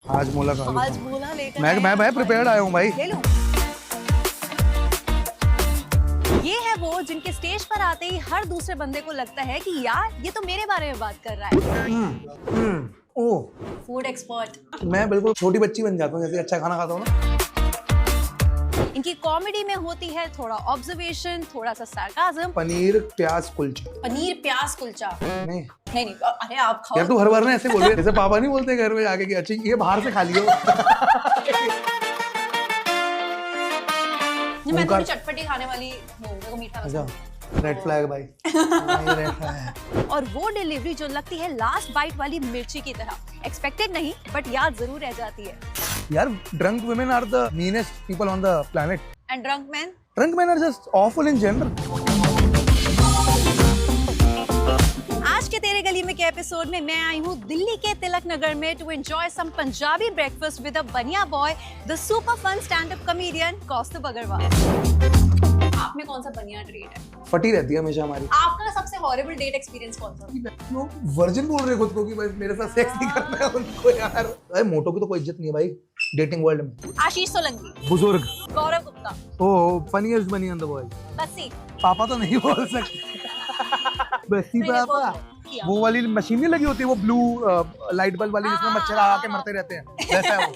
हाजमोला खा लूं। हाजमोला लेकर मैं भाई प्रिपेयर्ड आया हूँ भाई। ले लूं। ये है वो जिनके स्टेज पर आते ही हर दूसरे बंदे को लगता है कि यार ये तो मेरे बारे में बात कर रहा है। ओह, फूड एक्सपर्ट। मैं बिल्कुल छोटी बच्ची बन जाता हूँ जैसे अच्छा खाना खाता हूँ ना। इनकी कॉमेडी में होती है थोड़ा ऑब्जर्वेशन, थोड़ा सा सार्काज्म। पनीर प्याज कुलचा। पनीर प्याज कुलचा नहीं नहीं, अरे आप खाओ। यार तू हर बार ना ऐसे बोल रही है जैसे पापा नहीं बोलते घर में जाके कि अच्छी ये बाहर से खा लियो। मैं थोड़ी चटपटी खाने वाली हूँ, मेरे को मीठा पसंद है। रेड फ्लैग भाई। हाँ, ये रेड फ्लैग है। और वो डिलीवरी जो लगती है लास्ट बाइट वाली मिर्ची की तरह, एक्सपेक्टेड नहीं बट याद जरूर रह जाती है। यार drunk women are the meanest people on the planet. And drunk man? Drunk man are just awful in general. आज के तेरे गली में के एपिसोड में मैं आई हूँ दिल्ली के तिलक नगर में to enjoy some Punjabi breakfast with a bania boy, the super fun stand up comedian Kaustubh Agarwal. आप में कौन सा बनिया ट्रेट है? फटी रहती है हमेशा हमारी। आपका सबसे हॉरिबल डेट एक्सपीरियंस कौन सा? वर्जिन बोल रहे खुद को कि भाई मेरे साथ सेक्स नहीं करना है उनको यार। अरे मोटो की तो कोई इज्जत नहीं है भाई डेटिंग वर्ल्ड में। आशीष सोलंकी, बुजुर्ग, गौरव गुप्ता, ओह फनीएस्ट बनी इन द वर्ल्ड। बस्सी, पापा तो नहीं बोल सकते। बस्सी पापा। वो वाली मशीन नहीं लगी होती वो ब्लू लाइट बल्ब वाली जिसमें मच्छर आके मरते रहते हैं, वैसा है वो।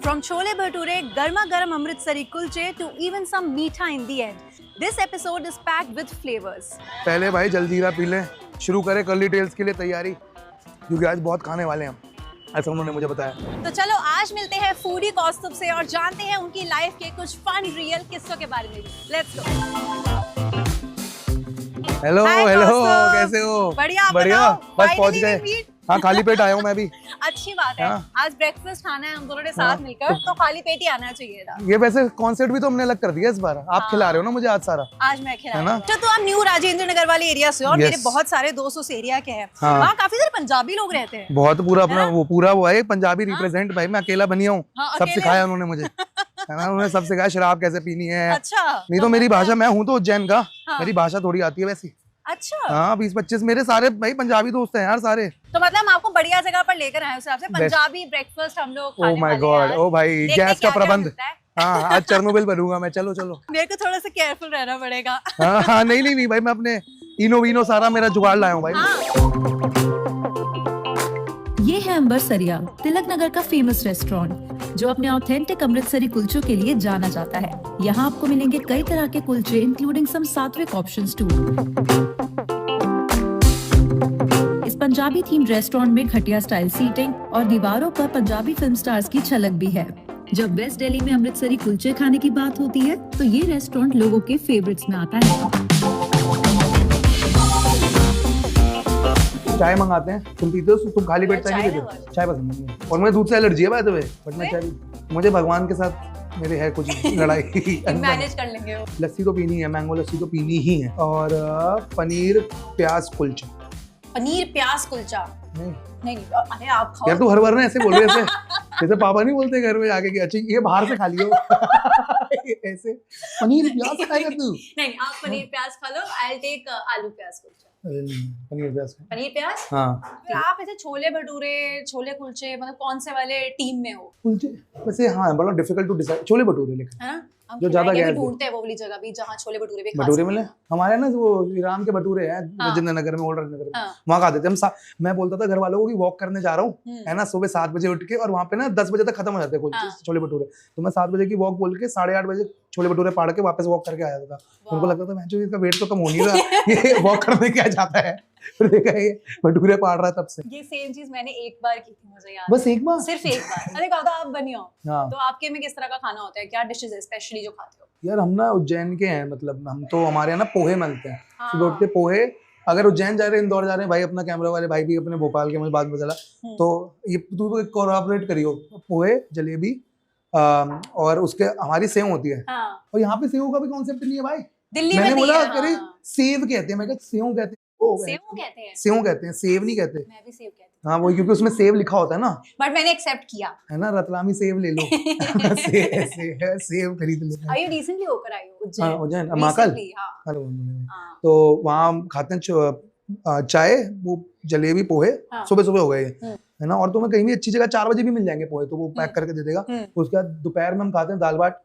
From छोले भटूरे, गर्मा गर्म अमृतसरी कुलचे to even some मीठा in the end. This episode is packed with flavors. पहले भाई जलजीरा पी लें, शुरू करें कर्ली टेल्स के लिए तैयारी, क्योंकि आज बहुत खाने वाले हैं हम, ऐसा उन्होंने मुझे बताया। तो चलो आज मिलते हैं फूडी कौस्तुभ से और जानते हैं उनकी लाइफ के कुछ फन रियल किस्सों के बारे में। Let's go. Hello Hi, hello, Kaustubh. कैसे हो? बढ़िया, आप बढ़िया, बताओ। बस पहुंच Finally गए। we meet. हाँ खाली पेट आया हूँ मैं भी। अच्छी बात है। हाँ। आज ब्रेकफास्ट खाना है हम दोनों ने साथ हाँ। मिलकर, तो खाली पेट ही आना चाहिए था। ये वैसे कॉन्सेप्ट भी तो हमने अलग कर दिया इस बार। आप हाँ। खिला रहे हो ना मुझे आज सारा। आज मैं खिला है ना? तो आप न्यू राजेंद्र नगर वाले एरिया से हो और Yes. मेरे बहुत सारे दोस्त उस एरिया के हैं। हाँ। वहाँ काफी सारे पंजाबी लोग रहते हैं। बहुत पूरा अपना है ना? वो पूरा वो है पंजाबी रिप्रेजेंट भाई। मैं अकेला बनी हूँ, हाँ, सब अकेले सिखाया हो। उन्होंने मुझे। है ना, उन्होंने सब सिखाया शराब कैसे पीनी है। अच्छा। नहीं तो मेरी भाषा, मैं हूँ तो उज्जैन का, हाँ। मेरी भाषा थोड़ी आती है वैसी। अच्छा। हाँ 20-25 मेरे सारे भाई पंजाबी दोस्त हैं यार सारे। तो मतलब हम आपको बढ़िया जगह पर लेकर आए उस हिसाब से पंजाबी ब्रेकफास्ट हम लोग खाने ओह माय वाले गॉड, हैं आज। ओ भाई देखते गैस का क्या-क्या प्रबंध। मिलता है। हाँ आज चेरनोबिल बनूंगा मैं। चलो चलो। मेरे को थोड़ा सा केयरफुल रहना पड़ेगा। हाँ हाँ नहीं भाई, मैं अपने इनो वीनो सारा मेरा जुगाड़ लाया हूँ भाई। हाँ। ये है अंबरसरिया, तिलक नगर का फेमस रेस्टोरेंट जो अपने ऑथेंटिक अमृतसरी कुलचों के लिए जाना जाता है। यहाँ आपको मिलेंगे कई तरह के कुलचे इंक्लूडिंग सम सात्विक ऑप्शंस टू। इस पंजाबी थीम्ड रेस्टोरेंट में खटिया स्टाइल सीटिंग और दीवारों पर पंजाबी फिल्म स्टार्स की झलक भी है। जब वेस्ट दिल्ली में अमृतसरी कुलचे खाने की बात होती है तो ये रेस्टोरेंट लोगों के फेवरेट्स में आता है। चाय मंगाते हैं, तुम पीते हो? तुम खाली पेट चाय नहीं चाय पीते? चाय पसंद नहीं है और मुझे दूध से एलर्जी है बाय द वे, बट मैं चाय, मुझे भगवान के साथ मेरे है कुछ लड़ाई। मैनेज कर लेंगे वो। लस्सी तो पीनी है, मैंगो लस्सी तो पीनी ही है। और पनीर प्याज कुलचा। पनीर प्याज कुलचा नहीं नहीं, अरे आप खाओ। यार तू हर बार ना ऐसे बोल रहे जैसे जैसे पापा नहीं बोलते घर में जाके कि अच्छी ये बाहर से खा लियो। ऐसे पनीर प्याज खाएगा तू? नहीं, आप पनीर प्याज खा लो, आई विल टेक आलू प्याज कुलचा। पनीर प्याज। पनीर प्याज। हाँ फिर आप ऐसे छोले भटूरे, छोले कुलचे, मतलब कौन से वाले टीम में हो? कुलचे वैसे हाँ बड़ा difficult to decide. Chole bhature लेकिन है ना? हम जो ज्यादा खिलाएंगे, गैस भी दे। ढूंढते हैं वो वाली जगह भी जहाँ छोले भटूरे भी खा भटूरे सकते मिले हैं। हमारे ना वो राम के भटूरे हैं हाँ। राजेंद्र नगर में, ओल्ड नगर में, हाँ। वहाँ खाते थे हम। मैं बोलता था घर वालों को कि वॉक करने जा रहा हूँ, है ना, सुबह 7 बजे उठ के, और वहाँ पे ना 10 बजे तक खत्म हो जाते हैं हाँ। छोले भटूरे। तो मैं 7 बजे की वॉक बोल के 8:30 बजे छोले भटूरे पाड़ के वापस वॉक करके आया था। उनको लगता था मैं इसका वेट तो कम हो नहीं रहा, ये वॉक करने क्या जाता है। फिर देखा ये भटूरे पाड़ रहा है तब से। ये सेम चीज मैंने एक बार की थी, मुझे याद बस एक बार, सिर्फ एक बार। अरे कहा था आप बनी हो, हाँ तो आपके में किस तरह का खाना होता है, क्या डिशेस है स्पेशली जो खाते हो? यार हम ना उज्जैन के हैं, मतलब हम तो हमारे यहाँ ना पोहे मिलते हैं। हाँ। सुबह उठ के पोहे, अगर उज्जैन जा रहे हैं, इंदौर जा रहे हैं भाई, अपना कैमरा वाले भाई भी अपने भोपाल के, मुझे बाद में चला, तो ये तू तो कोऑपरेट करियो। पोहे, जलेबी और उसके हमारी सेव होती है। हाँ। और यहाँ पे सेव का भी कॉन्सेप्ट नहीं है भाई। दिल्ली में मैंने नहीं बोला है, अरे हाँ। सेव कहते हैं, मैं कहता सेव कहते हैं। ओ, सेव कहते हैं, सेव कहते हैं, सेव नहीं कहते। मैं भी सेव कहती हाँ वो क्योंकि उसमें सेव लिखा होता है ना, हूँ, बट मैंने एक्सेप्ट किया। है ना, रतलामी सेव ले लो। सेव खरीद ले। Are you recently होकर आई हो उज्जैन? हाँ उज्जैन महाकाल। Recently, हाँ। अरे हाँ। तो वहाँ खाते हैं चाय, वो जलेबी, पोहे, हाँ। सुबह सुबह हो गए हम्म। है ना। और तुम्हें कहीं भी अच्छी जगह 4 बजे भी मिल जाएंगे पोहे, तो वो पैक करके दे देगा। उसके बाद दोपहर में हम खाते हैं दाल बाट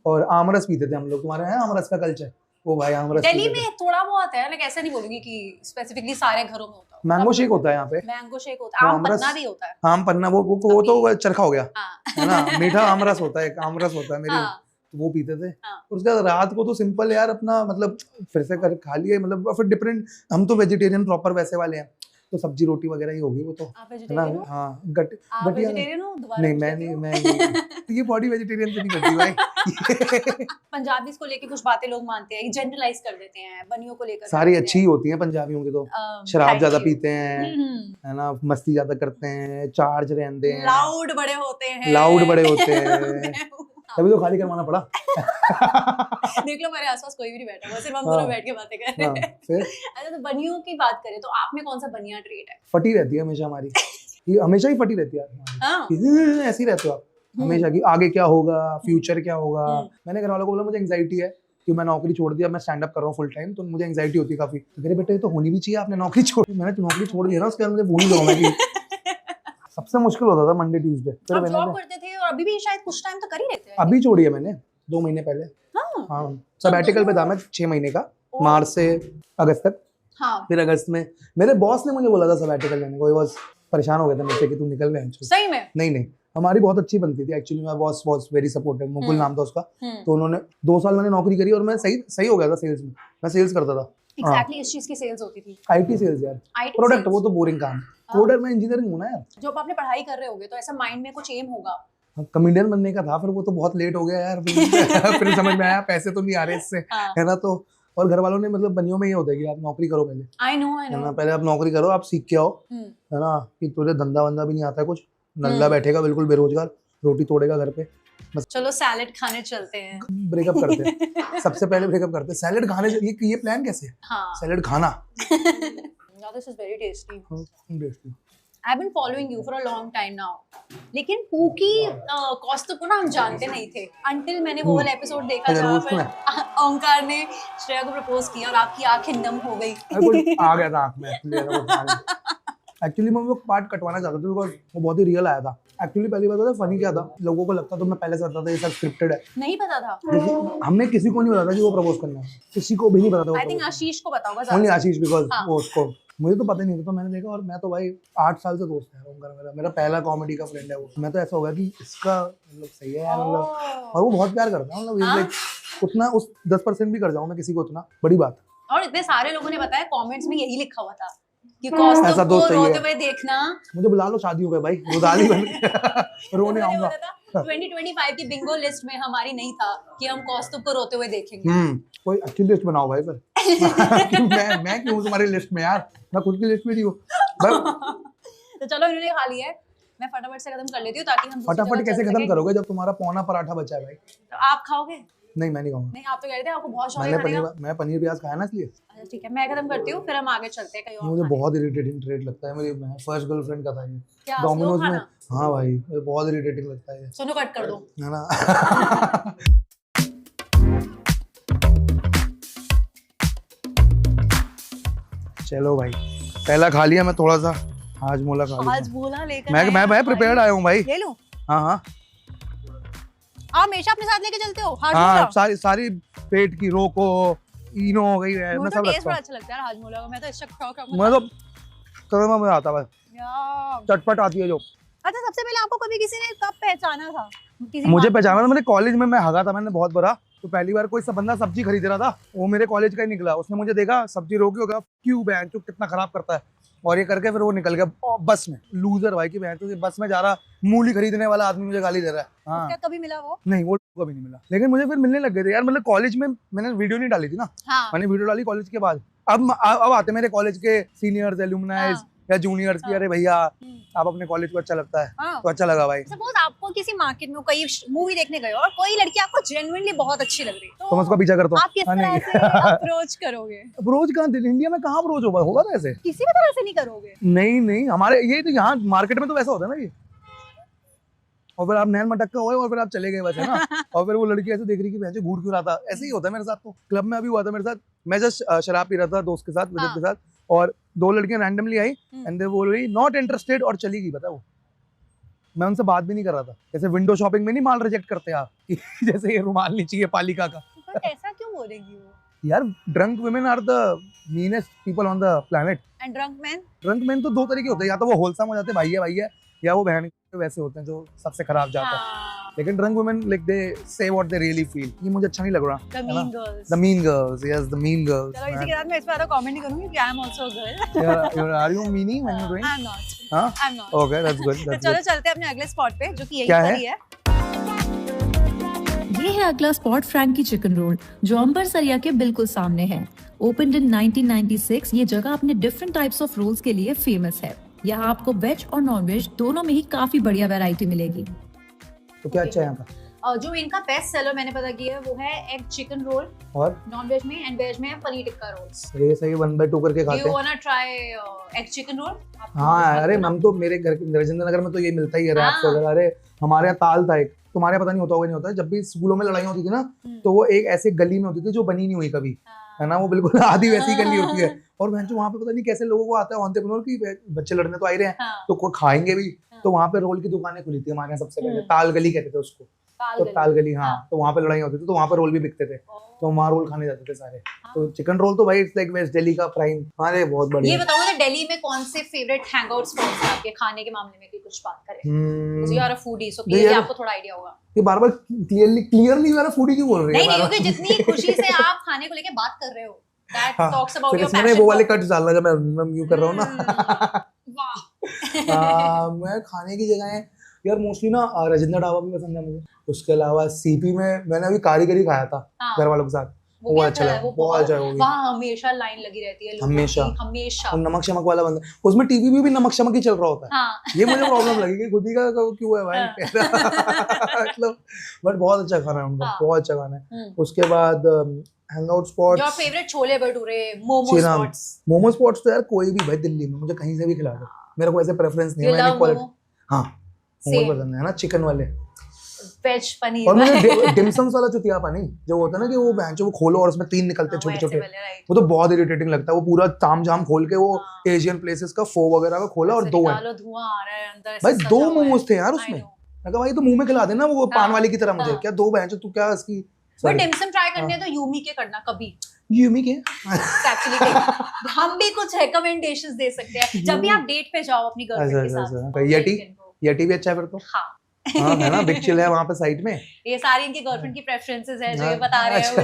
और आमरस पीते थे हम लोग। तुम्हारे यहाँ आमरस का कल्चर? वो भाई आमरस दिल्ली में थोड़ा बहुत है, लेकिन ऐसा नहीं बोलूंगी कि स्पेसिफिकली सारे घरों में होता है। मैंगो शेक होता है यहाँ पे, मैंगो शेक होता है, आम पन्ना भी होता है। आम पन्ना, वो तो चरखा हो गया हाँ। है ना। मीठा आमरस होता है, एक आमरस होता है मेरे, हाँ। तो वो पीते थे। हाँ। और उसके बाद रात को तो सिंपल यार अपना मतलब फिर से कर खा लिए, मतलब फिर डिफरेंट। हम तो वेजिटेरियन प्रॉपर वैसे वाले हैं, तो सब्जी रोटी वगैरह ही होगी वो तो, आप है ना। वेजिटेरियन हो? हाँ आप गटिया वेजिटेरियन हो? दोबारा नहीं, पूछ मैं लेती नहीं, हूँ। मैं नहीं। ये बॉडी वेजिटेरियन तो नहीं करती भाई। पंजाबीज को लेके कुछ बातें लोग मानते हैं, जनरलाइज कर देते हैं, बनियों को लेकर सारी अच्छी ही होती हैं पंजाबियों की तो। शराब ज्यादा पीते हैं, है ना, मस्ती ज्यादा करते हैं, चार्ज रहते हैं, लाउड बड़े होते हैं, लाउड बड़े होते हैं। तभी तो खाली करवाना पड़ा। देख लो मेरे आसपास कोई भी नहीं बैठा हुआ, सिर्फ हम दोनों बैठ के बातें कर रहे हैं। फिर अच्छा, तो बनियों की बात करें तो आप में कौन सा बनिया ट्रेट है? फटी रहती है हमेशा हमारी, ये हमेशा ही फटी रहती है हाँ। ऐसे ही रहते हो आप हमेशा की, आगे क्या होगा, फ्यूचर क्या होगा। मैंने घर वालों को बोला मुझे एंजाइटी है कि मैं नौकरी छोड़ दिया, मैं स्टैंड अप कर रहा हूँ फुल टाइम, तो मुझे एंजाइटी होती है काफी। तो मेरे बेटे तो होनी भी चाहिए, आपने नौकरी छोड़, मैंने तो नौकरी छोड़ दी ना, उसके बाद मुझे भूल जाऊँ मैं कि सबसे मुश्किल होता था मंडे ट्यूसडे। फिर आप जॉब करते थे और अभी भी शायद कुछ टाइम तो कर ही रहते हैं। अभी छोड़ी है मैंने 2 महीने पहले। हाँ, सबैटिकल पे था मैं 6 महीने का, मार्च से अगस्त तक। हाँ। फिर अगस्त में मेरे बॉस ने मुझे बोला था सबैटिकल लेने को, बस परेशान हो गया था मुझसे कि तू निकल रहे हैं। सही में? नहीं, हमारी बहुत अच्छी बनती थी एक्चुअली। मैं boss was very supportive, Mukul नाम था उसका। तो उन्होंने 2 साल मैंने नौकरी करी और मैं सही हो गया था सेल्स में। मैं सेल्स करता था। एग्जैक्टली इस चीज की सेल्स होती थी? आईटी सेल्स यार, प्रोडक्ट, वो तो बोरिंग काम। कोडर में इंजीनियरिंग हूं ना यार। जब आपने पढ़ाई कर रहे होगे तो ऐसा माइंड में कुछ एम होगा? कॉमेडियन बनने का था, फिर वो तो बहुत लेट हो गया यार। फिर समझ में आया पैसे तो नहीं आ रहे इससे, है ना। तो और घर वालों ने मतलब बनियों में ये होता है कि आप नौकरी करो पहले। आई नो है ना, पहले आप नौकरी करो, आप सीख के आओ, है ना, कि तुझे धंधा वंदा भी नहीं आता है कुछ, नल्ला बैठेगा बिल्कुल बेरोजगार, रोटी तोड़ेगा घर पे। बस चलो सैलेड खाने चलते हैं। ब्रेकअप करते हैं सबसे पहले, ब्रेकअप करते हैं सैलेड खाने से। ये प्लान कैसे? हाँ। सैलेड खाना। Now this is very tasty. I've been following you for a long time now. लेकिन पूकी कॉस्टो को ना हम जानते नहीं थे until मैंने वो वाला एपिसोड देखा जहाँ पर ओंकार ने श्रेया को प्रपोज किया और आपकी आंखें नम हो गई। आ गया था आंख में। एक्चुअली मैं वो पार्ट कटवाना चाहता था बिकॉज वो बहुत ही रियल आया था। एक्चुअली पहली बात था फनी क्या था, लोगों को लगता तो मैं पहले से बताता था ये सब स्क्रिप्टेड है। नहीं पता था? हमने किसी को नहीं बताया था कि वो प्रपोज करना है, किसी को भी नहीं पता था। आई थिंक आशीष को पता होगा। ओनली आशीष, बिकॉज वो उसको, मुझे तो पता ही नहीं था। तो मैंने देखा और मैं तो भाई 8 साल से दोस्त है ओंकार, मेरा पहला कॉमेडी का फ्रेंड है वो। मैं तो ऐसा होगा कि इसका मतलब सही है यार, मतलब। और वो बहुत प्यार करता है, मतलब उतना उस 10% भी कर जाऊँ मैं किसी को, उतना बड़ी बात। और इतने सारे लोगों ने बताया, कमेंट्स में यही लिखा हुआ था कि कॉस्टो को रोते हुए देखना। मुझे बुला लो शादियों पे भाई, रुदाली बन रोने आऊंगा। 2025 की बिंगो लिस्ट में हमारी नहीं था कि हम कॉस्टो को रोते हुए देखेंगे। कोई अच्छी लिस्ट बनाओ भाई फिर। मैं क्यों तुम्हारी लिस्ट में यार, मैं खुद की लिस्ट में नहीं हूँ। तो चलो इन्होंने खा लिया है, मैं फटाफट से खत्म कर लेती हूँ ताकि हम फटाफट कैसे खत्म करोगे जब तुम्हारा पौना पराठा बचा है भाई? तो आप खाओगे? नहीं, मैं नहीं खाऊंगा। नहीं, आप तो कह रहे थे आपको बहुत शौक है। मैं पनीर प्याज खाया ना इसलिए। अच्छा ठीक है, मैं खत्म करती हूँ, फिर हम आगे चलते हैं कहीं और। मुझे बहुत इरिटेटिंग ट्रेट लगता है, मेरी फर्स्ट गर्लफ्रेंड का था ये। क्या डोमिनोज में? हाँ भाई, मुझे बहुत इरिटेटिंग लगता है ये। सुनो, कट कर दो, है ना। चलो भाई, पहला खा लिया मैं, थोड़ा सा हाजमोला खा लिया। हाजमोला लेकर मैं प्रिपेयर्ड आया हूँ भाई। ले लूं? हाँ, आप हमेशा अपने साथ लेके चलते हो हाँ, सारी पेट की रोको, इनो हो गई है, मैं सब रखता हूं। अच्छा लगता है हाजमोला का, मैं तो इसका शौक रखता हूं। मैं तो करना में आता है, चटपट आती है जो। अच्छा, सबसे पहले आपको कभी किसी ने कब पहचाना था? मुझे पहचाना था, मैंने कॉलेज में मैं हगा था मैंने बहुत बड़ा। तो पहली बार कोई बंदा सब्जी खरीद रहा था, वो मेरे कॉलेज का ही निकला। उसने मुझे देखा, सब्जी रोकी होगा, क्यों बहन तू कितना खराब करता है, और ये करके फिर वो निकल गया बस में। लूजर भाई की बहन, तो बस में जा रहा मूली खरीदने वाला आदमी मुझे गाली दे रहा है। हाँ। क्या कभी मिला वो? नहीं, वो कभी नहीं मिला, लेकिन मुझे फिर मिलने लग गए थे यार। मतलब कॉलेज में मैंने वीडियो नहीं डाली थी ना। हाँ। मैंने वीडियो डाली कॉलेज के बाद। अब आते मेरे कॉलेज के सीनियर्स, एलुमनाइज या जूनियर्स की, अरे भैया आप अपने कॉलेज को अच्छा लगता है। तो अच्छा लगा भाई। सपोज आपको किसी मार्केट में कोई मूवी देखने गए और कोई लड़की आपको जेन्युइनली बहुत अच्छी लग रही है, तो मैं उसका पीछा करता हूँ। आप किस तरह से अप्रोच करोगे? अप्रोच कहाँ, इंडिया में कहाँ अप्रोच होगा ना ऐसे? किसी भी तरह से नहीं करोगे? नहीं, हमारे ये तो यहाँ मार्केट में तो वैसा होता है ना ये। और फिर आप नैन मटक्का हुए और फिर आप चले गए बस, है ना। और फिर वो लड़की ऐसे देख रही कि भैंसे घूर क्यों रहा था। ऐसे ही होता है मेरे साथ। तो क्लब में अभी हुआ था मेरे साथ, मैं जस्ट शराब पी रहा था दोस्त के साथ, विदित के साथ। और 2 लड़कियां रैंडमली आई एंड दे बोल रही नॉट इंटरेस्टेड और चली गई। पता वो, मैं उनसे बात भी नहीं कर रहा था। जैसे विंडो शॉपिंग में नहीं माल रिजेक्ट करते आप कि जैसे ये रुमाल नहीं चाहिए पालिका का। बट ऐसा क्यों बोलेगी वो? यार drunk women are the meanest people on the planet. And drunk man? Drunk man तो 2 तरीके होते हैं, या तो वो होलसम हो जाते हैं भाई है, या वो बहन वैसे होते हैं जो सबसे खराब जाता है। लेकिन ड्रंक वुमेन लाइक दे से व्हाट दे रियली फील। ये मुझे अच्छा नहीं लग रहा। The mean girls. The mean girls, yes, the mean girls. चलो इसी के साथ मैं इस पर कमेंट नहीं करूंगी कि I am also a girl. Are you meaning when you're doing? I'm not. हाँ? I'm not. Okay, that's good. तो That's चलो good. चलते हैं अपने अगले स्पॉट पे जो कि यही क्या पर है? ही है। ये है अगला स्पॉट फ्रैंकी चिकन रोल जो अम्बरसरिया के बिल्कुल सामने है। ओपनड इन 1996, ये जगह अपने डिफरेंट टाइप्स ऑफ रोल्स के लिए फेमस है। यहाँ आपको वेज और नॉन वेज दोनों में ही काफी बढ़िया वैरायटी मिलेगी। तो क्या अच्छा है यहाँ का? जो इनका बेस्ट सेलर मैंने पता किया है वो है एग चिकन रोल, और नॉन वेज में, एंड वेज में है पनीर टिक्का रोल्स। ये सही 1/2 करके डू खाते यू हैं। वांना ट्राई एग चिकन रोल? हाँ अरे हम तो मेरे घर के राजेंद्र नगर में तो ये मिलता ही है रैप्स हाँ। वगैरह। अरे हमारे यहाँ ताल था एक, तुम्हारे पता नहीं होता होगा नहीं होता है, जब भी स्कूलों में लड़ाई होती थी ना तो वो एक ऐसे गली में होती थी जो बनी नहीं हुई कभी, है ना, वो बिल्कुल आधी वैसी गली होती है। और मैं वहाँ पे पता नहीं कैसे लोगों को आता है एंटरप्रेन्योर की बच्चे लड़ने तो आ ही रहे हैं तो कोई खाएंगे भी। तो वहाँ पे रोल की दुकानें खुली थी हमारे यहाँ सबसे पहले, ताल गली कहते थे उसको। तो ताल गली, हाँ, तो वहाँ पे लड़ाई होती थी तो वहाँ पे रोल भी बिकते थे, तो वहाँ रोल खाने जाते थे सारे। तो चिकन रोल तो भाई इट्स लाइक वेस्ट दिल्ली का प्राइम। अरे बहुत बढ़िया। ये बताओ ना दिल्ली में कौन से फेवरेट हैंगआउट स्पॉट्स हैं आपके खाने के मामले में, की कुछ बात करें? You are a foodie, so clearly आपको थोड़ा आइडिया होगा। ये बार-बार क्लियरली मेरा फूडी क्यों बोल रही है? नहीं क्योंकि जितनी खुशी से आप खाने को लेके बात कर रहे हो, that talks about your मैंने passion वो वाले for- कट्स डालना जब मैं यूं कर रहा हूँ ना। वाह। मैं खाने की जगह है यार मोस्टली ना राजेंद्र ढाबा भी पसंद है मुझे। उसके अलावा सीपी में मैंने अभी कारीगरी खाया था घर वालों के साथ, वो अच्छा लगा, बहुत अच्छा है। वहाँ हमेशा लाइन लगी रहती है लोगों हमेशा की, हमेशा। और नमक शमक वाला बंदा, उसमें टीवी भी नमक शमक ही चल रहा होता है। हाँ। ये मुझे प्रॉब्लम लगी कि खुद ही का क्यों है भाई। मतलब बट बहुत अच्छा खाना है उनका, बहुत अच्छा खाना है। उसके बाद hangout spots, your favourite chole bhature, momo spots? Momo spots तो यार कोई भी भाई दिल्ली में मुझे कहीं से भी खिला दो, मेरे को ऐसे प्रेफरेंस नहीं है। मैंने क्वालिटी, हाँ मोमो पसंद है ना, चिकन वाले, वेज पनीर। और मुझे डिमसम्स वाला चुतिया पानी जो होता है ना कि वो बेंच वो खोलो और उसमें 3 निकलते हैं छोटे छोटे, वो तो बहुत इरिटेटिंग लगता है। वो पूरा ताम झाम खोल के वो एशियन प्लेसेस का फो वगैरह का खोला और 2 है धुआं आ रहा है अंदर भाई, 2 मोमोज थे यार उसमें। मैं कहा भाई तो मुंह में खिला देना वो पान वाली की तरह मुझे, क्या 2 बेंच तू क्या इसकी। बट डिमसम ट्राई करने है तो यूमी के करना कभी। यूमी के एक्चुअली हम भी कुछ रिकमेंडेशंस दे सकते हैं जब भी आप डेट पे जाओ अपनी गर्लफ्रेंड के साथ। यटी भी अच्छा है फिर तो। हाँ हाँ है ना, बिग चिल है वहाँ पे साइड में। ये सारी इनकी गर्लफ्रेंड की प्रेफरेंसेस है जो ये बता रहे हैं मुझे।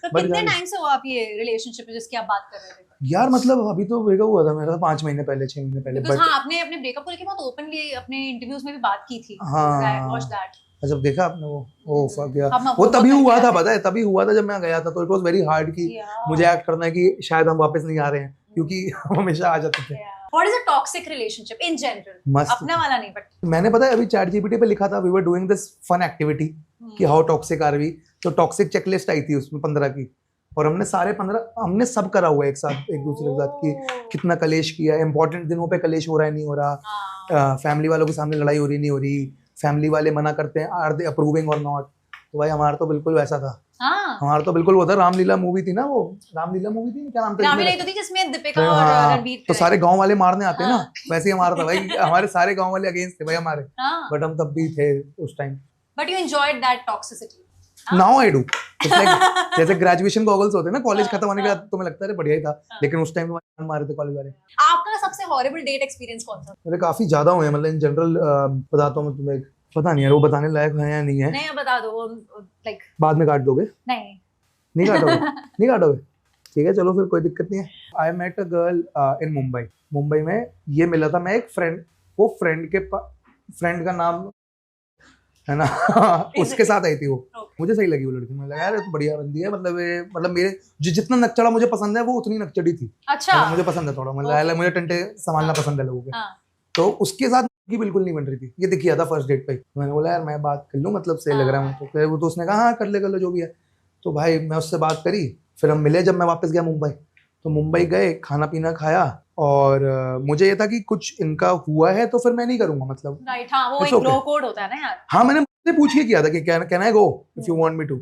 तो कितने टाइम से हो आप ये रिलेशनशिप में जिसकी आप बात कर रहे थे? यार मतलब अभी तो ब्रेकअप हुआ था मेरा 5 महीने पहले, 6 महीने पहले। बट हाँ आपने अपने ब्रेकअप को लेके बहुत ओपनली अपने इंटरव्यूज में भी बात की थी। हाँ वॉच दैट। जब देखा आपने वो फक यार, वो तभी हुआ था, पता है तभी हुआ था जब मैं गया था। तो इट वाज वेरी हार्ड कि मुझे एक्ट करना है कि शायद हम वापस नहीं आ रहे हैं, क्योंकि हमेशा आ जाते थे। What is a toxic relationship in general? मस्त। अपना वाला नहीं बट मैंने पता है अभी चैट जीपीटी पे लिखा था, we were doing this fun activity कि हाउ टॉक्सिक आर वी। तो टॉक्सिक चेकलिस्ट आई थी उसमें 15 की, और हमने सारे 15 हमने सब करा हुआ है एक साथ, एक दूसरे के साथ कि कितना कलेश किया, इंपॉर्टेंट दिनों पे कलेश हो रहा है नहीं हो रहा, फैमिली वालों के सामने लड़ाई हो रही नहीं हो रही, फैमिली वाले मना करते हैं, आर दे अप्रूविंग और नॉट। तो भाई हमारा तो बिल्कुल वैसा था। हमारा तो बिल्कुल वो था, रामलीला मूवी थी ना, वो रामलीला मूवी थी, क्या नाम था? रामलीला तो थी जिसमें दीपिका और रणवीर। तो सारे गांव वाले मारने आते हैं ना, वैसे ही हमारा था भाई। हमारे सारे गांव वाले अगेंस्ट थे भाई हमारे, बट हम तब भी थे उस time. But you enjoyed that toxicity? Now I do. जैसे ग्रेजुएशन गॉगल्स होते हैं ना कॉलेज खत्म होने के बाद, तुम्हें लगता है बढ़िया ही था, लेकिन उस टाइम तो मारे थे कॉलेज वाले। आपका सबसे हॉरिबल डेट एक्सपीरियंस कौन सा? मेरे काफी ज्यादा हुए हैं, मतलब इन जनरल बताता हूँ मैं तुम्हें, पता नहीं यार वो बताने लायक है या नहीं है। नहीं बता दो, लाइक बाद में काट दोगे? नहीं काटोगे? नहीं काटोगे? ठीक है चलो फिर, कोई दिक्कत नहीं है। I met a girl in Mumbai में ये मिला था मैं एक फ्रेंड, वो फ्रेंड का नाम है ना उसके साथ आई थी वो। मुझे सही लगी वो लड़की, मुझे लगा यार तो बढ़िया बंदी है, मतलब मेरे जितना नकचड़ा मुझे पसंद है वो उतनी नकचड़ी थी। अच्छा मुझे पसंद है थोड़ा, मतलब मुझे टंटे संभालना पसंद है लोगों के। तो उसके साथ की बिल्कुल नहीं बन रही थी, ये दिखिया था फर्स्ट डेट पे। मैंने बोला यार मैं बात कर लूँ, मतलब सही लग रहा है मुझे। फिर वो तो उसने कहा हाँ कर ले जो भी है। तो भाई मैं उससे बात करी, फिर हम मिले जब मैं वापस गया मुंबई। तो मुंबई गए, खाना पीना खाया, और मुझे ये था कि कुछ इनका हुआ है तो फिर मैं नहीं करूंगा, मतलब राइट। हाँ वो एक लो कोड होता है ना यार। हाँ मैंने पूछ के किया था कि can I go if you want me to,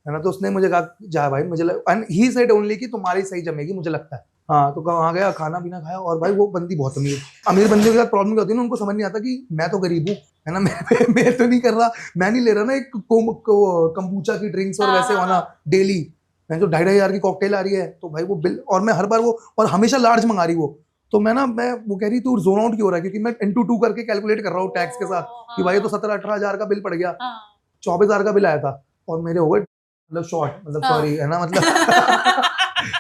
है ना। तो उसने मुझे कहा जा भाई, मुझे एंड ही सेड ओनली कि तुम्हारी सही जमेगी, मुझे लगता है। हाँ, तो वहाँ गया, खाना पीना खाया, और भाई वो बंदी बहुत अमीर बंदियों के साथ प्रॉब्लम क्या होती है ना, उनको समझ नहीं आता कि मैं तो गरीब हूँ, है ना, मैं तो नहीं कर रहा, मैं नहीं ले रहा ना एक कंबूचा की ड्रिंक्स और वैसे वाला डेली, मैं जो 2,500 की कॉकटेल आ रही है, तो भाई वो बिल, और मैं हर बार वो, और हमेशा लार्ज मंगा रही वो, तो मैं वो कह रही तू जोन आउट क्यों हो रहा है, क्योंकि मैं into 2 करके कैलकुलेट कर रहा हूँ टैक्स के साथ कि भाई तो 17-18 हजार का बिल पड़ गया, 24,000 का बिल आया था, और मेरे हो गए मतलब शॉर्ट, मतलब सॉरी, है ना, मतलब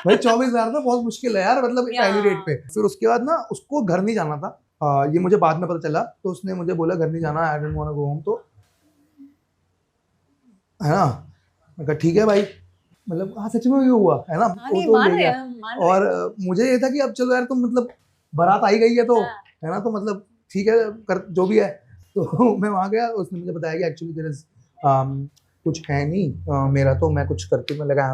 भाई 24,000 ना बहुत मुश्किल है यार, मतलब पहली डेट पे। फिर उसके बाद ना उसको घर नहीं जाना था, ये मुझे बाद में पता चला, तो उसने मुझे बोला घर नहीं जाना, I don't want to go home, तो है ना, मैं कहा ठीक है भाई, मतलब हाँ सच में ये हुआ है ना, वो तो ले गया। और मुझे ये था कि अब चलो यार, तुम मतलब बारात आई गई है तो, है ना, तो मतलब ठीक है, कर जो भी है। तो मैं वहाँ गया, उसने मुझे बताया कि एक्चुअली देयर इज कुछ है नहीं मेरा, तो मैं कुछ करके मैं लगा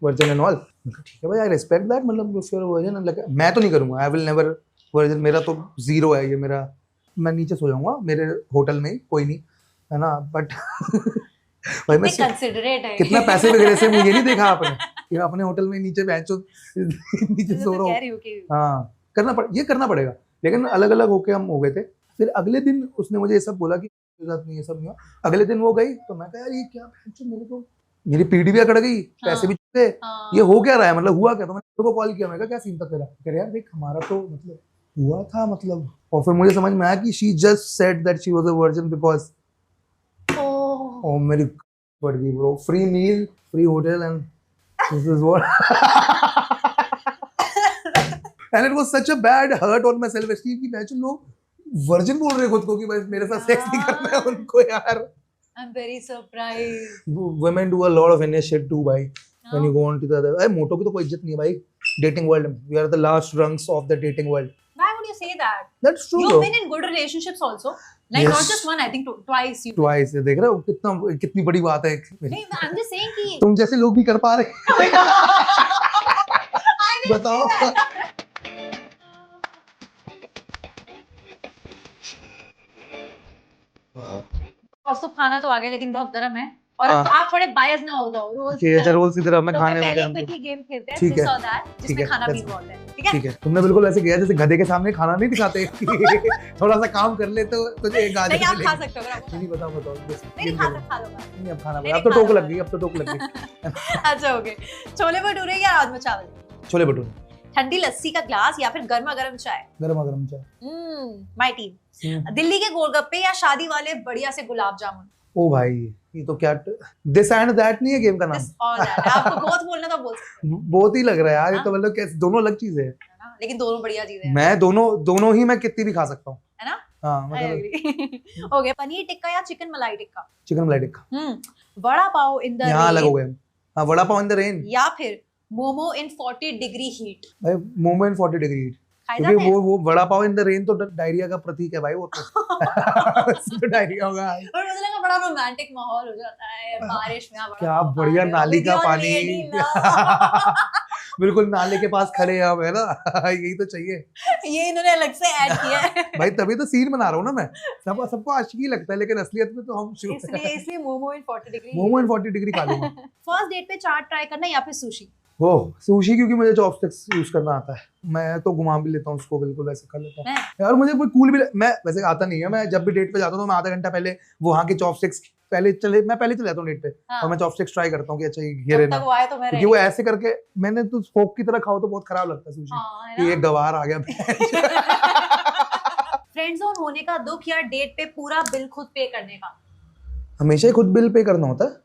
वर्जिन एंड ऑल, ठीक है भाई, आई रिस्पेक्ट दैट, मतलब इफ यू आर वर्जिन, लगा मैं तो नहीं करूँगा, आई विल नेवर वर्जिन, मेरा तो जीरो है ये, मेरा मैं नीचे सो जाऊँगा मेरे होटल में, कोई नहीं, है ना, बट भाई मैं कंसिडरेट है, कितना पैसे वगैरह से मुझे नहीं देखा आपने कि अपने होटल में नीचे बैठो नीचे सो रहा हूँ। हाँ, ये करना पड़ेगा, लेकिन अलग अलग होके हम हो गए थे। फिर अगले दिन उसने मुझे ये सब बोला कि साथ में ये सब नहीं हुआ। अगले दिन वो गई, तो मैं कहा यार ये क्या, मेरे को मेरी पीढ़ी भी अकड़ गई, पैसे भी चुके, ये हो क्या रहा है, मतलब हुआ क्या। तो मैंने उसको कॉल किया, मैं कहा क्या सीन था तेरा, कह रहा यार देख हमारा तो मतलब हुआ था, मतलब। और फिर मुझे समझ में आया कि she just said that she was a virgin because ओ मेरी पड़ गई bro, free meal, free hotel, and this is what and it was such a bad hurt on my self esteem कि मैं लोग वर्जिन बोल रहे खुद को कि भाई मेरे साथ सेक्स नहीं करना है उनको यार। I'm very surprised. Women do a lot of NS shit too, भाई। When you go on to the other, अरे मोटो की तो कोई इज्जत नहीं है भाई dating world में। We are the last rungs of the dating world. Why would you say that? That's true. You've been in good relationships also. Like Yes. not just one, I think twice. Twice, देख रहे हो कितनी बड़ी बात है। नहीं, I'm just saying कि तुम जैसे लोग भी कर पा रहे बताओ। तो खाना तो आ गया, लेकिन बहुत गर्म है और आप थोड़े बायस ना हो जाओ। रोज की तरह मैं खाने में पहले क्विकली गेम खेलते हैं, ठीक है, जिसमें खाना भी इन्वॉल्व है। ठीक है, तुमने बिल्कुल ऐसे किया जैसे गधे के सामने खाना नहीं दिखाते थोड़ा सा काम कर ले तो तुझे एक गाजर नहीं, आप खा सकते हो। नहीं, बताओ नहीं, खा लो। नहीं, अब खाना अब तो टोक लग गई अच्छा, ओके। छोले भटूरे या राजमा चावल? छोले भटूरे। ठंडी लस्सी का ग्लास या फिर गर्मा गर्म चाय? गर्मा गर्म चाय। My team. दिल्ली के गोलगप्पे या शादी वाले बढ़िया से गुलाब जामुन? ओ भाई, ये तो क्या दिस एंड दैट नहीं है गेम का नाम। आपको बहुत बोलना तो बोल सकते हैं। बहुत ही लग रहा है यार, ये तो मतलब कैसे दोनों अलग चीजें हैं, लेकिन दोनों बढ़िया चीजें हैं। मैं दोनों ही मैं कितनी भी खा सकता हूँ, है ना। हाँ, मतलब ओके, पनीर टिक्का या चिकन मलाई टिक्का? चिकन मलाई टिक्का। वड़ा पाव इन द यहाँ अलग हो गए। हाँ, vada pav in the rain या फिर मोमो इन 40 डिग्री हीट? भाई मोमो इन 40 डिग्री हीट, क्योंकि वो vada pav in the rain तो डायरिया का प्रतीक है भाई, वो तो डायरिया होगा। और मुझे लगा बड़ा रोमांटिक माहौल हो जाता है बारिश में। क्या बढ़िया नाली का पानी बिल्कुल नाले के पास खड़े हैं हम, है ना यही तो चाहिए। ये इन्होंने अलग से ऐड किया है भाई, तभी तो सीन बना रहा हूँ ना मैं। सबको आशिकी लगता है, लेकिन असलियत में तो हम इसलिए मोमो इन 40 डिग्री, मोमो इन 40 डिग्री खा लूंगा। फर्स्ट डेट पे चाट ट्राई करना या फिर सुशी? वो सुशी, क्योंकि मुझे चॉपस्टिक्स यूज करना आता है, मैं तो घुमा भी लेता हूँ उसको, बिल्कुल वैसे कर लेता हूँ यार। मुझे कोई कूल भी, मैं वैसे आता नहीं है, मैं जब भी डेट पे जाता हूँ तो मैं आधा घंटा पहले वहाँ के चॉपस्टिक्स मैं पहले चले जाता हूँ डेट पे, और मैं चॉपस्टिक्स ट्राई करता हूँ कि अच्छा ये रहना, क्योंकि वो ऐसे करके मैंने तो फोक की तरह खाओ तो बहुत खराब लगता है सुशी, कि ये गवार आ गया। फ्रेंड जोन होने का दुख या डेट पे पूरा बिल खुद पे करने का? हमेशा ही खुद बिल पे करना होता है,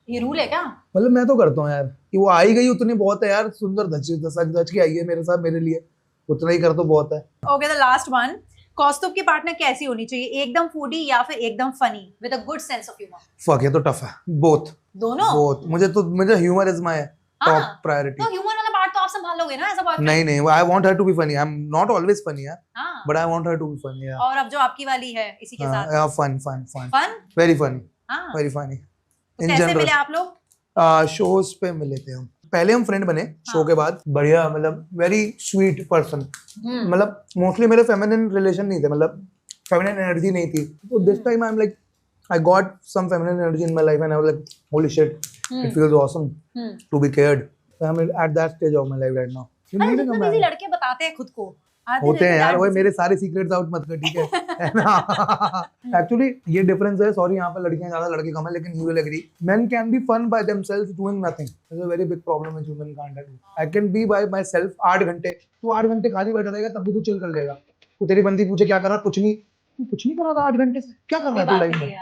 ये रूल है क्या? मतलब मैं तो करता हूँ यार, कि वो आई गई उतनी बहुत है यार, सुंदर धच के आई है मेरे साथ, मेरे लिए उतना ही कर तो बहुत है। Okay, the last one. Kaustubh की पार्टनर कैसी होनी चाहिए? एकदम फूडी या फिर एकदम funny with a good sense of humour? Fuck, ये तो टफ है, बोथ। दोनों? मुझे humour is my top priority. तो ह्यूमर वाला पार्ट तो आप संभालोगे ना, ऐसा बात नहीं, I want her to be funny, I am not always funny यार, but I want her to be funny यार। और अब जो आपकी वाली है इसी के साथ fun very funny, very funny. कैसे मिले आप लोग? शोज पे मिले थे हम, पहले हम फ्रेंड बने शो के बाद, बढ़िया, मतलब वेरी स्वीट पर्सन, मतलब मोस्टली मेरे फेमिनिन रिलेशन नहीं थे, मतलब फेमिनिन एनर्जी नहीं थी, तो this time I am like I got some feminine energy in my life and I was like, holy shit, it feels awesome to be cared. So I'm at that stage of my life right now. You अरे need to जितना come busy back. लड़के बताते हैं खुद को आधे होते हैं लड़के यार, that वही busy। मेरे सारे सीक्रेट्स आउट मत कर, ठीक है ना? एक्चुअली ये डिफरेंस है, सॉरी यहाँ पर लड़कियां ज्यादा लड़के कम है, लेकिन you will agree men can be fun by themselves doing nothing. There's a very big problem which women can't do. I can be by myself 8 घंटे, तू 8 घंटे खाली बैठा रहेगा तब भी तू चिल कर लेगा। तू तेरी बंदी पूछे क्या कर रहा, कुछ नहीं, तू कुछ नहीं कर रहा था 8 घंटे से, क्या कर रहा है तू लाइफ में?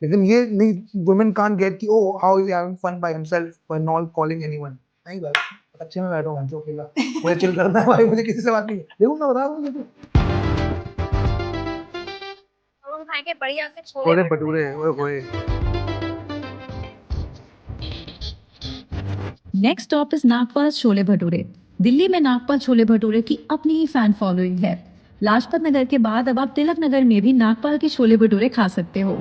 लेकिन ये नहीं, women can't get कि oh how is he having fun by himself by not calling anyone. नहीं भाई, अच्छे में बैठो हूँ, जो अकेला मुझे चिल करना है भाई, मुझे किसी से बात नहीं है। देखो मैं बता रहा हूँ तुझे, हम खाएंगे बढ़िया से छोले भटूरे, ओए होए। Next stop is Nagpal chole bhature. Delhi में नागपाल छोले भटूरे की अपनी ही फैन फॉलोइंग है। लाजपत नगर के बाद अब आप तिलक नगर में भी नागपाल के छोले भटूरे खा सकते हो।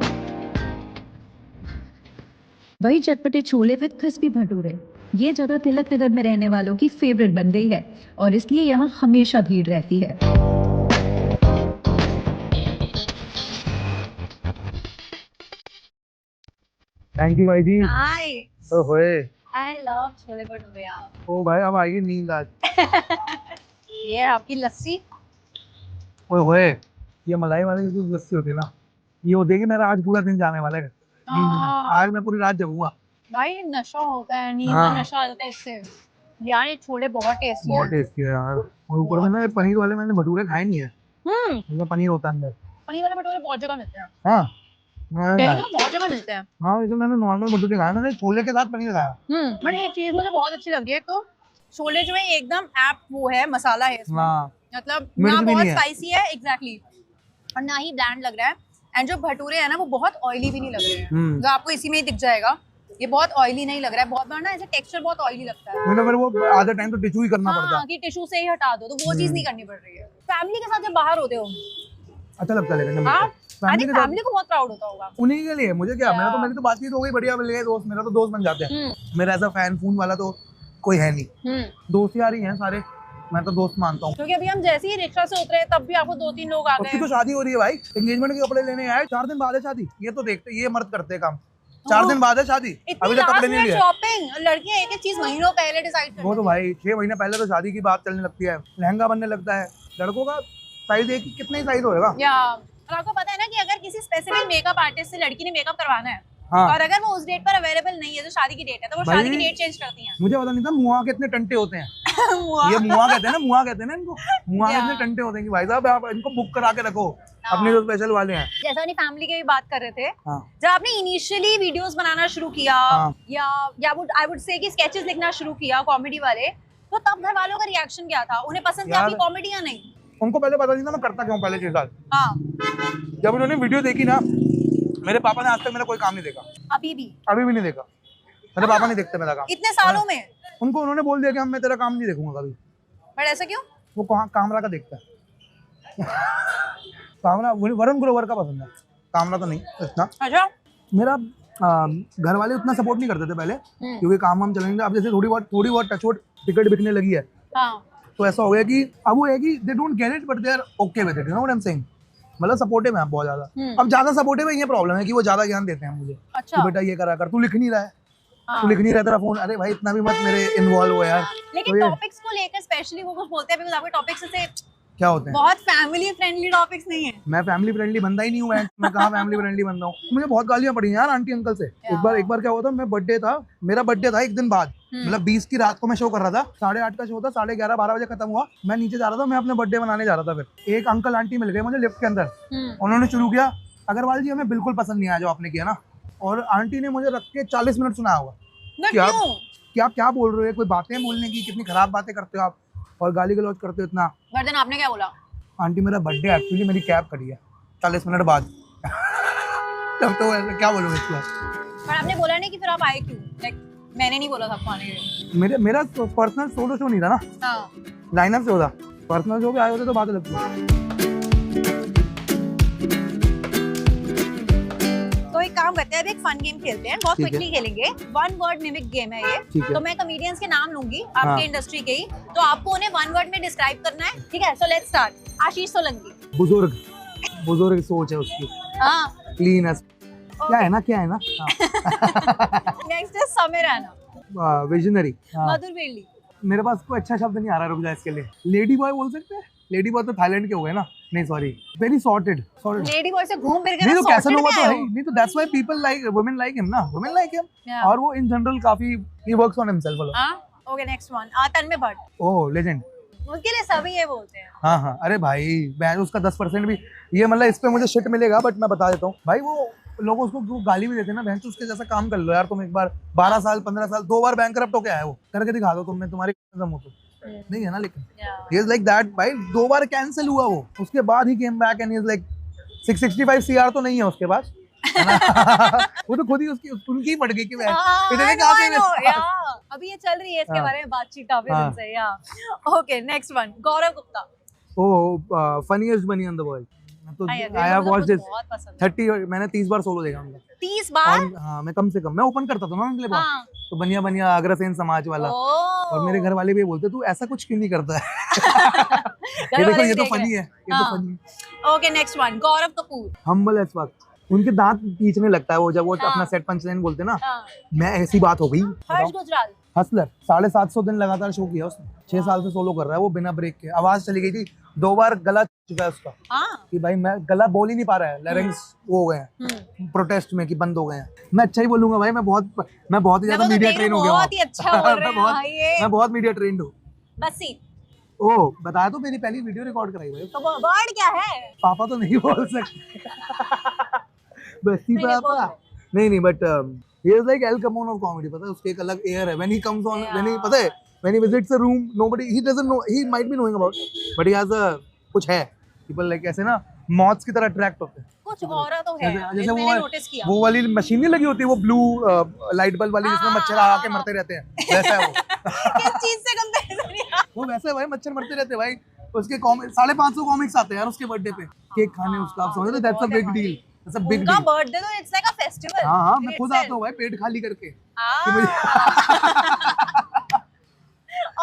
वही चटपटे छोले विद क्रिस्पी भटूरे। ये जगह तिलक नगर में रहने वालों की फेवरेट बन गई है और इसलिए यहाँ हमेशा भीड़ रहती है। थैंक यू भाई जी। नाइस, ओए होए, आई लव छोले भटूरे यार। ओ भाई अब आएगी नींद आज। ये आपकी लस्सी, ओए होए, ये मलाई वाली जो लस्सी होती है ना, ये होती है कि मेरा आज पूरा दिन जाने वाला है। आज मैं पूरी रात जगूंगा। भाई नशा होता है, नींद हाँ। का नशा आ जाता है इससे। यार ये छोले बहुत टेस्टी बहुत है। टेस्टी है यार, और ऊपर में ना ये पनीर वाले मैंने भटूरे खाए नहीं है, इसमें पनीर होता है अंदर। पनीर वाले भटूरे बहुत जगह मिलते हैं, हाँ दिल्ली में बहुत जगह मिलते हैं। हाँ, इसमें मैंने नॉर्मल भटूरे खाए, मैंने छोले के साथ पनीर खाया। बट एक चीज मुझे बहुत अच्छी लग रही है, तो छोले जो है एकदम ऐप वो है, मसाला है इसमें। हाँ, मतलब मिर्च ना भी बहुत नहीं है। स्पाइसी है एग्जैक्टली, और ना ही ब्लैंड लग रहा है। एंड जो भटूरे है ना वो बहुत ऑयली भी नहीं लग रहे हैं, जो आपको इसी में ही दिख जाएगा। ये बहुत ऑयली नहीं लग रहा है, बहुत बार ना ऐसे टेक्सचर बहुत ऑयली लगता है। मुझे फिर वो आधा टाइम तो टिश्यू ही करना पड़ता हाँ, है। कि टिश्यू से ही हटा दो, तो वो चीज नहीं करनी पड़ रही है। फैमिली के साथ जब बाहर होते हो, अच्छा लगता है, लेकिन हाँ, फैमिली के साथ फैमिली को बहुत प्राउड होता होगा। उन्हीं के लिए, मुझे क्या, मेरा तो मेरी तो बातचीत हो गई, बढ़िया मिल गए दोस्त, मेरा तो दोस्त बन जाते हैं। मेरा ऐसा फैन फून वाला तो कोई है नहीं, दोस्त यार ही हैं सारे, मैं तो दोस्त मानता हूँ। क्योंकि अभी हम जैसे ही रिक्शा से उतरे तब भी आपको 2-3 लोग आ उसकी गए। तो शादी हो रही है भाई, एंगेजमेंट के कपड़े लेने आए, 4 दिन बाद है शादी। ये तो देखते, ये मर्द करते हैं काम, 4 दिन बाद है शादी, अभी तक कपड़े नहीं लिए। शॉपिंग, लड़कियां एक एक चीज महीनों पहले डिसाइड कर। वो तो भाई 6 महीने पहले तो शादी की बात चलने लगती है, लहंगा बनने लगता है। लड़कों का साइज एक कितना ही साइज होएगा। या और आपको पता है ना कि अगर किसी स्पेसिफिक मेकअप आर्टिस्ट से लड़की ने मेकअप करवाना है, हाँ। और अगर वो उस डेट पर अवेलेबल नहीं है, जो शादी की डेट है, तो वो भाई, शादी की डेट चेंज करती हैं। मुझे पता नहीं था मुआ के इतने टंटे होते हैं। वाह। ये मुआ कहते हैं ना, मुआ कहते हैं ना इनको, मुआ के या। इतने टंटे होते हैं कि भाई साहब आप इनको बुक करा के रखो, अपने जो स्पेशल वाले हैं। जैसा अपनी फैमिली की भी बात कर रहे थे, हाँ। जब आपने इनिशियली वीडियोस बनाना शुरू किया, हाँ। या आई वुड से कि स्केचेस लिखना शुरू किया कॉमेडी वाले, तो तब घर वालों का रिएक्शन क्या था? उन्हें पसंद थी यार, आपकी कॉमेडी या नहीं? उनको पहले पता नहीं था मैं करता क्यों, पहले 6 साल। हाँ, जब उन्होंने वीडियो देखी ना, मेरे पापा ने आज तक मेरा कोई काम नहीं देखा, अभी भी अभी भी नहीं देखा। मेरे पापा नहीं देखते मेरा काम, इतने सालों में। उनको उन्होंने बोल दिया कि हम मैं तेरा काम नहीं देखूंगा कभी। बट ऐसा क्यों? वो कहाँ कामरा का देखता है। कामरा वरुण ग्रोवर का पसंद है, कामरा तो नहीं इतना। अच्छा। मेरा घर वाले उतना सपोर्ट नहीं करते थे पहले, क्योंकि काम हम चलेंगे। अब जैसे थोड़ी बहुत टचवुड टिकट बिकने लगी है, हाँ। तो ऐसा हो गया कि अब वो है कि they don't get it but they are okay with it, you know what I am saying. मतलब सपोर्टिव है बहुत ज्यादा। अब ज्यादा सपोर्टिव है, ये प्रॉब्लम है कि वो ज्यादा ज्ञान देते हैं मुझे कि अच्छा। बेटा ये करा कर, तू लिख नहीं रहा है, हाँ। तू लिख नहीं रहा, तेरा फोन, अरे भाई इतना भी मत मेरे इन्वॉल्व हो यार। लेकिन तो ये टॉपिक्स को लेकर स्पेशली वो कुछ बोलते हैं, बिकॉज़ आपके टॉपिक्स से क्या होते हैं, बहुत फैमिली फ्रेंडली टॉपिक्स नहीं है। मैं फैमिली फ्रेंडली बंदा ही नहीं हूँ, मैं कहाँ फैमिली फ्रेंडली बंदा हूँ। मुझे बहुत गालियां पड़ी यार आंटी अंकल से। एक बार क्या हुआ था, मेरा बर्थडे था एक दिन बाद, मतलब 20 की रात को मैं शो कर रहा था, 8:30 का शो था, 11:30-12 बजे खत्म हुआ। मैं नीचे जा रहा था, मैं अपने बर्थडे मनाने जा रहा था। फिर एक अंकल आंटी मिल गए मुझे लिफ्ट के अंदर, उन्होंने शुरू किया, अग्रवाल जी हमें बिल्कुल पसंद नहीं आया जो आपने किया ना। और आंटी ने मुझे रख के 40 मिनट सुनाया होगा कि आप क्या बोल रहे हो, कोई बातें बोलने की, कितनी खराब बातें करते हो आप, और गाली गलौज करते हो इतना। बट देन आपने क्या बोला? आंटी मेरा बर्थडे एक्चुअली मेरी कैब खड़ी है 40 मिनट बाद। तब तो ऐसा क्या बोलूँ इसको। पर आपने बोला नहीं कि फिर आप आए क्यों? लाइक मैंने नहीं बोला था आपको आने के लिए। मेरा पर्सनल सोलो शो नहीं था ना, हाँ। लाइनअप से होता। पर्सनल शो भी आए होते तो बात अलग थी। तो एक काम करते हैं, अब एक फन गेम खेलते हैं, बहुत ठीक है। क्विकली खेलेंगे। 1 वर्ड मिमिक गेम है ये। ठीक है। तो मैं कॉमेडियंस के नाम लूंगी आपके हाँ। इंडस्ट्री के ही, तो आपको उन्हें 1 वर्ड में डिस्क्राइब करना है, ठीक है? So let's start. Ashish Solanki. बुजुर्ग सोच है उसकी, हाँ। क्लीन है, क्या है ना next is Sameer Raina, visionary. Madhur बेली। मेरे पास कोई अच्छा शब्द नहीं आ रहा, रुक जा इसके लिए। लेडी बॉय बोल सकते हैं? लेडी बॉय तो थाईलैंड के हो गए ना। नहीं sorry, very sorted. Lady boy से घूम फिर के नहीं ना तो कैसा sorted होगा में तो आए है हो। ही। नहीं तो that's why people like women like him ना, वुमेन लाइक हिम। Yeah. और वो इन जनरल काफी ही वर्क्स ऑन हिमसेल्फ। हाँ, ओके नेक्स्ट वन, तन्मय भट्ट। ओह लेजेंड। उसके लिए सभी ये बोलते हैं। हाँ, अरे भाई मैं उसका 10% भी ये मतलब इस पे मुझे शिट मिलेगा, बट मैं बता देता हूँ भाई, वो लोग उसको गाली भी देते हैं ना, बहन उसके जैसा काम कर लो यार तुम एक बार। 12 साल 15 साल 2 बार बैंकरप्ट होके आए हो, करके दिखा दो तुमने, तुम्हारी कसम हो तो नहीं है ना। लेकिन he is like that भाई, 2 बार कैंसिल हुआ वो, उसके बाद ही came back and he is like 665 CR तो नहीं है उसके पास। वो तो खुद ही उनकी पड़ गई कि मैं इतने कहाँ से अभी ये चल रही है इसके हाँ। बारे में बातचीत काफी दिन से। या ओके नेक्स्ट वन, गौरव गुप्ता। ओह फनीएस्ट बनी ऑन द वर्ल्ड। तो आई हैव वॉच्ड दिस 30, मैंने 30 बार सोलो देखा उनका। 30 बार? और हाँ, मैं कम से कम मैं ओपन करता था ना उनके लिए। हाँ। तो बनिया अग्रसेन समाज वाला। और मेरे घर वाले भी बोलते तू ऐसा कुछ क्यों नहीं करता है। ये देखो ये तो फनी है, ये तो funny. Okay next one, Gaurav Kapoor. Humble as fuck. उनके दांत खींचने लगता है वो जब वो हाँ। अपना सेट पंचलाइन बोलते ना। हाँ। मैं ऐसी बात हो गई। हर्ष गुजराल। हसलर 750 दिन लगातार शो किया उसने। 6 साल से सोलो कर रहा है वो बिना ब्रेक के। आवाज चली गई थी 2 बार, गला चुका है उसका। हाँ। कि भाई मैं गला बोल ही नहीं पा रहा है, लैरिंग्स वो हो गए हैं प्रोटेस्ट में कि बंद हो गए हैं। मैं अच्छा ही बोलूंगा भाई, मैं बहुत ही ज्यादा मीडिया ट्रेन हो गया हूं। बहुत ही अच्छा बोल रहे हैं भाई ये। मैं बहुत मीडिया ट्रेंड हूँ। बसी। ओह बताया तो, मेरी पहली वीडियो रिकॉर्ड कराई भाई। तो वर्ड क्या है? पापा तो नहीं बोल सकते। बस्ती पापा नहीं but he is like El Capone of comedy, पता है उसके एक अलग एयर है। when he comes on, पता है when he visits a room, nobody, he doesn't know, he might be knowing about, but he has a कुछ है। people like ऐसे ना मॉथ्स की तरह अट्रैक्ट होते हैं। कुछ और तो है, जैसे मैंने नोटिस किया। वो वाली मशीन नहीं लगी होती, वो ब्लू लाइट बल्ब वाली जिसमें मच्छर आके मरते रहते हैं, वैसा है वो। किस चीज से कंपैरिजन है? वो वैसे है भाई, मच्छर मरते रहते हैं भाई। उसके 550 कॉमिक्स आते हैं यार उसके बर्थडे पे, केक खाने उसका। आप समझ रहे, दैट्स अ बिग डील। उनका बर्थडे तो इट्स लाइक अ फेस्टिवल। हाँ मैं खुद आता हूँ भाई पेट खाली करके।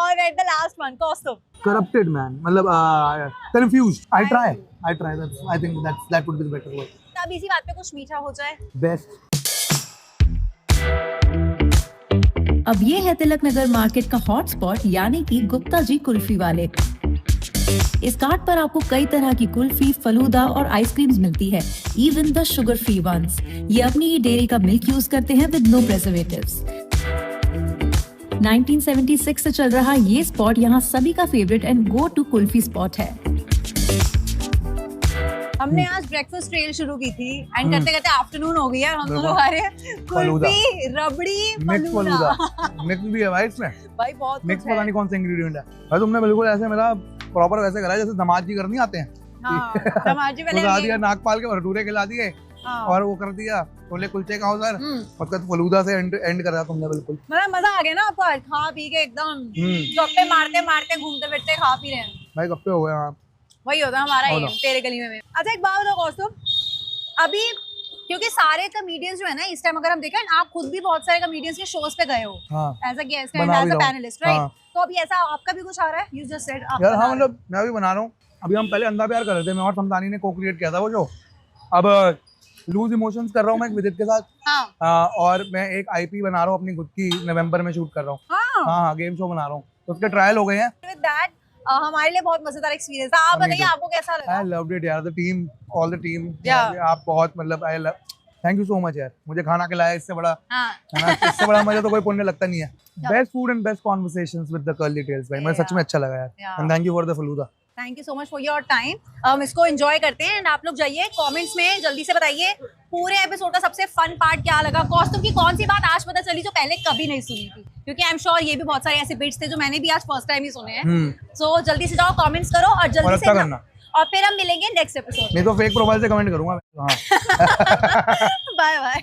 और at the last one, Kaustubh. Corrupted man, मतलब confused. I try that's, I think that would be the better word. अब इसी बात पे कुछ मीठा हो जाए। बेस्ट। अब ये है तिलक नगर मार्केट का हॉटस्पॉट, यानी कि गुप्ता जी कुल्फी वाले। इस कार्ट पर आपको कई तरह की कुल्फी, फलूदा और आइसक्रीम्स मिलती है, even the sugar free ones. ये अपनी ही डेयरी का मिल्क यूज करते हैं विद नो प्रिजर्वेटिव्स। 1976 से चल रहा ये स्पॉट यहाँ सभी का favourite and go to kulfi spot है। हमने आज ब्रेकफास्ट ट्रेल शुरू की थी एंड करते करते आफ्टरनून हो गई है। हम दोनों खा रहे हैं कुल्फी, रबड़ी, मिक्स फलूदा। मिक्स भी है भाई इसमें भाई, बहुत मिक्स कुछ है। पता नहीं कौन सा इंग्रेडिएंट है भाई। तुमने बिल्कुल ऐसे मेरा प्रॉपर वैसे करा है जैसे दामाद जी करनी आते हैं। हाँ, समाजी वाले खिला ये- दिया, नागपाल के भटूरे खिला दिए हाँ। और वो कर दिया छोले कुलचे खाओ सर, उसका फलूदा से एंड करा तुमने बिल्कुल। मतलब मजा आ गया ना आपको आज खा पी के एकदम गप्पे मारते मारते घूमते फिरते खा पी रहे हैं। भाई गप्पे हो गए। हाँ वही होता है हमारा हो ये ना। तेरे गली में। अच्छा एक बात बताओ कौस्तुभ, अभी क्योंकि सारे कॉमेडियंस जो है ना इस टाइम, अगर हम देखें, आप खुद भी बहुत सारे कॉमेडियंस के शोज पे गए हो हाँ एज अ गेस्ट एंड बना एज भी अ रहा हूँ। Panelist, right? हाँ। तो अभी ऐसा आपका भी कुछ आ रहा है? यू जस्ट सेड यार हाँ, मतलब मैं भी बना रहा हूँ। अभी हम पहले अंधा प्यार कर रहे थे, मैं और समतानी ने को क्रिएट किया था वो शो। अब लूज इमोशंस कर रहा हूँ मैं विदित के साथ। हाँ। और मैं एक आईपी बना रहा हूँ अपनी खुद की, नवंबर में शूट कर रहा हूँ। हाँ गेम शो बना रहा हूँ, तो उसके ट्रायल हो गए हैं। विद दैट हमारे लिए बहुत मजेदार एक्सपीरियंस था। आप बताइए आपको कैसा लगा? I loved it यार, the team, all the team। Yeah. आप बहुत मतलब थैंक यू सो मच यार, मुझे खाना खिलाया, इससे बड़ा हाँ। है ना, इससे बड़ा मजा तो कोई पुण्य लगता नहीं है। Best food and best conversations with the curly tails भाई, मुझे सच में अच्छा लगा यार। And thank you for the falooda. Thank you so much for your time. हम इसको एंजॉय करते हैं एंड आप लोग जाइए कमेंट्स में जल्दी से बताइए पूरे एपिसोड का सबसे फन पार्ट क्या लगा। कौस्तुभ की कौन सी बात आज पता चली जो पहले कभी नहीं सुनी थी, क्योंकि आई एम श्योर ये भी बहुत सारे ऐसे बिट्स थे जो मैंने भी आज फर्स्ट टाइम ही सुने हैं। सो जल्दी से जाओ कमेंट्स करो और जल्दी से करना, और फिर हम मिलेंगे नेक्स्ट एपिसोड। नहीं तो फेक प्रोफाइल से कमेंट करूंगा। हाँ बाय बाय।